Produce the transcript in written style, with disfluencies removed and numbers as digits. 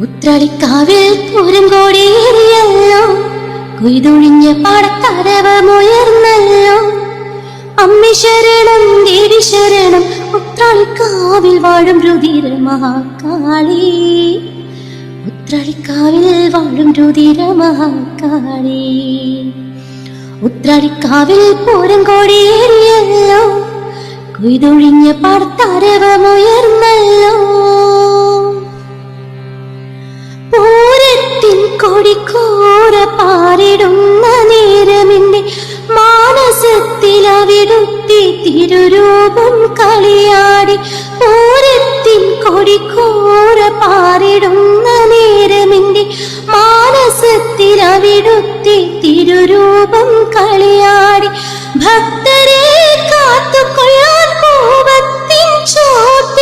ഉത്രാളിക്കാവിൽ പൂരം കോടിയേറിയല്ലോ, കൊയ്തൊഴിഞ്ഞ പാടത്തരവമുയർന്നല്ലോ. അമ്മി ശരണം ദേവി ശരണം, ഉത്രാളിക്കാവിൽ വാഴും രുതിര മഹാകാളി. ഉത്രാളിക്കാവിൽ വാഴും രുതിര മഹാകാളി. ഉത്രാളിക്കാവിൽ പൂരം കോടിയേറിയല്ലോ, കൊയ്തൊഴിഞ്ഞ പാടത്തരവമുയർന്നല്ലോ. പൂരത്തിൻ കൊടിക്കൂര പാറിടുന്ന നേരമെന്റെ മാനസത്തിൽ അവിടുത്തെ തിരുരൂപം കളിയാടി. പൂരത്തിൻ കൊടിക്കൂര പാറിടുന്ന നേരമെന്റെ മാനസത്തിൽ അവിടുത്തെ തിരുരൂപം കളിയാടി. ഭക്തരെ കാത്തുകൊള്ളാൻ